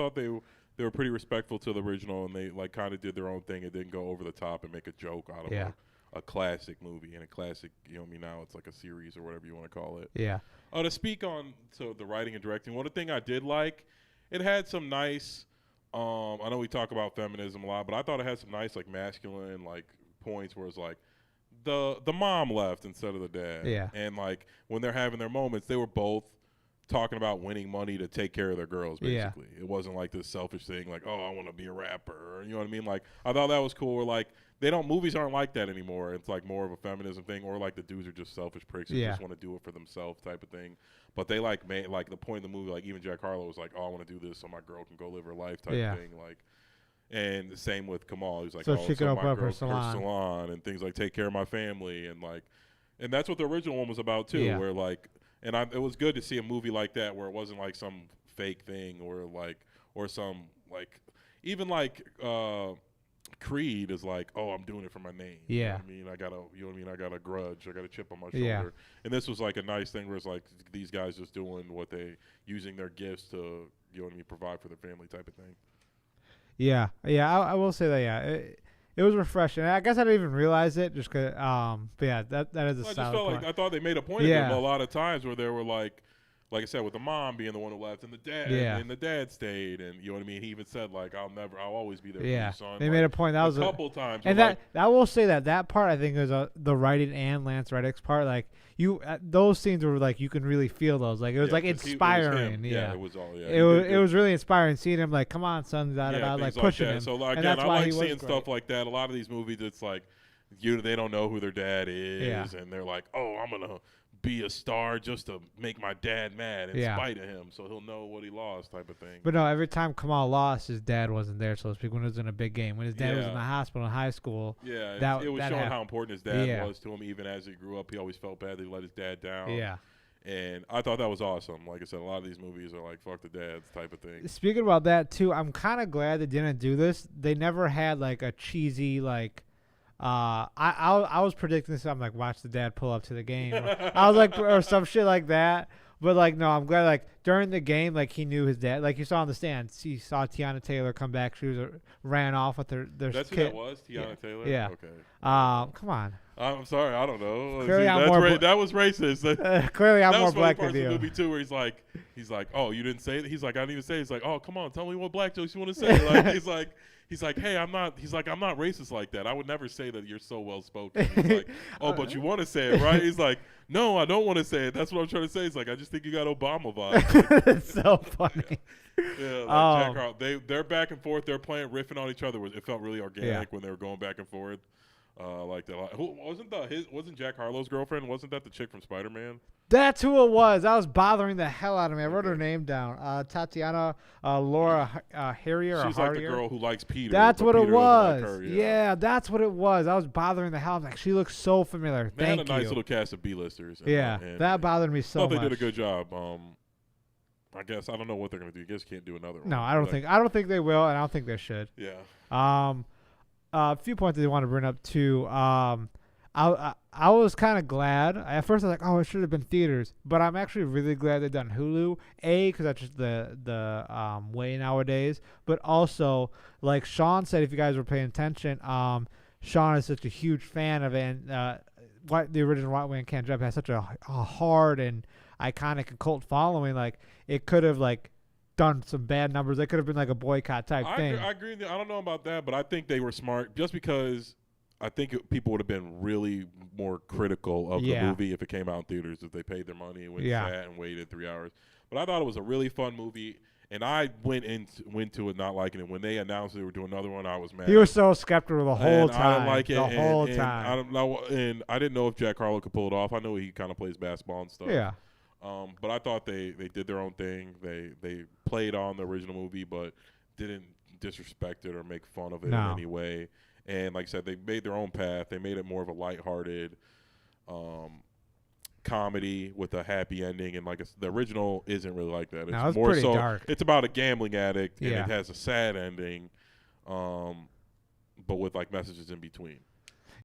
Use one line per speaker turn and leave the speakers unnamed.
thought they were pretty respectful to the original, and they like kind of did their own thing. It didn't go over the top and make a joke out of a classic movie and a classic. You know what I mean? Now it's like a series or whatever you want to call it.
Yeah.
To speak on the writing and directing, one thing I did like, it had some nice. I know we talk about feminism a lot, but I thought it had some nice like masculine like points where it's like the mom left instead of the dad.
Yeah.
And like when they're having their moments, they were both talking about winning money to take care of their girls, basically. Yeah. It wasn't like this selfish thing like, oh, I want to be a rapper, or you know what I mean? Like I thought that was cool. Or like movies aren't like that anymore. It's like more of a feminism thing, or like the dudes are just selfish pricks and just want to do it for themselves type of thing. But they like made like the point of the movie, like even Jack Harlow was like, oh, I want to do this so my girl can go live her life type of thing. Like, and the same with Kamal. He's like,
so
oh,
she can
so
open
my
up
girl,
her salon
and things like take care of my family and like, and that's what the original one was about too.
Yeah.
Where like, and it was good to see a movie like that where it wasn't like some fake thing or like or some like even like Creed is like, oh, I'm doing it for my name.
Yeah.
You know what I mean? I got a grudge. I got a chip on my shoulder. Yeah. And this was like a nice thing where it's like these guys just doing what they, using their gifts to, you know what I mean, provide for their family type of thing.
Yeah. Yeah, I will say that, yeah. It was refreshing. I guess I didn't even realize it just because, but yeah, that is a solid
I just felt
point.
like, I thought they made a point of them a lot of times where they were like I said, with the mom being the one who left and the dad, and the dad stayed, and you know what I mean. He even said like, "I'll always be there for you, son."
They
like,
made a point. That was
a couple times,
and that I will say that part I think is the writing and Lance Reddick's part. Like those scenes were like you can really feel those. Like it was like inspiring.
It was all. Yeah,
it was really inspiring seeing him like, "Come on, son," like pushing him.
So again, I like seeing stuff like that. A lot of these movies, it's like they don't know who their dad is, and they're like, "Oh, I'm gonna be a star just to make my dad mad in spite of him, so he'll know what he lost," type of thing.
But no, every time Kamal lost, his dad wasn't there, so to speak. When it was in a big game, when his dad was in the hospital in high school,
it was showing how important his dad was to him. Even as he grew up, he always felt bad that he let his dad down.
Yeah.
And I thought that was awesome. Like I said, a lot of these movies are like fuck the dads type of thing.
Speaking about that too, I'm kind of glad they didn't do this. They never had like a cheesy like. I was predicting this. I'm like, watch the dad pull up to the game. I was like, or some shit like that. But like, no, I'm glad. Like during the game, like he knew his dad. Like you saw on the stand, he saw Tiana Taylor come back. She ran off with their.
That's
kid.
Who that was, Tiana Taylor.
Yeah.
Okay.
Come on.
I'm sorry, I don't know.
Clearly,
that was racist.
Clearly, I'm more black than you.
That was the movie too, where he's like, oh, you didn't say it. He's like, I didn't even say it. He's like, oh, come on, tell me what black jokes you want to say. Like, he's like, hey, I'm not racist like that. I would never say that you're so well spoken. He's like, oh, but you want to say it, right? He's like, no, I don't want to say it. That's what I'm trying to say. He's like, I just think you got Obama vibes.
It's so funny.
Yeah, Jack Harlow. They're back and forth. They're playing, riffing on each other. It felt really organic when they were going back and forth. Like that. Who wasn't Jack Harlow's girlfriend? Wasn't that the chick from Spider-Man?
That's who it was. That was bothering the hell out of me. I wrote her name down. Tatiana Laura Harrier.
She's like the girl who likes Peter.
That's what
Peter
it was.
Like her,
yeah, that's what it was. I was bothering the hell. I was like, she looks so familiar.
They had a nice little cast of B-listers.
That bothered me so much.
I thought they did a good job. I guess I don't know what they're gonna do. I guess can't do another one.
No, I don't think they will, and I don't think they should.
Yeah.
A few points that I want to bring up too. I was kind of glad. At first, I was like, "Oh, it should have been theaters," but I'm actually really glad they done Hulu. Because that's just the way nowadays. But also, like Sean said, if you guys were paying attention, Sean is such a huge fan of it. And the original White Man Can't Jump has such a hard and iconic cult following. Like it could have done some bad numbers. They could have been like a boycott type thing.
I agree with you. I don't know about that, but I think they were smart just because I think people would have been really more critical of the movie if it came out in theaters, if they paid their money and sat and waited 3 hours. But I thought it was a really fun movie, and I went to it not liking it. When they announced they were doing another one, I was mad.
He was so skeptical the whole time.
I didn't like it.
The whole time.
I don't know, and I didn't know if Jack Harlow could pull it off. I know he kind of plays basketball and stuff.
Yeah.
But I thought they did their own thing. They played on the original movie, but didn't disrespect it or make fun of it in any way. And like I said, they made their own path. They made it more of a lighthearted comedy with a happy ending. And like the original isn't really like that.
It's more pretty dark.
It's about a gambling addict, and it has a sad ending, but with like messages in between.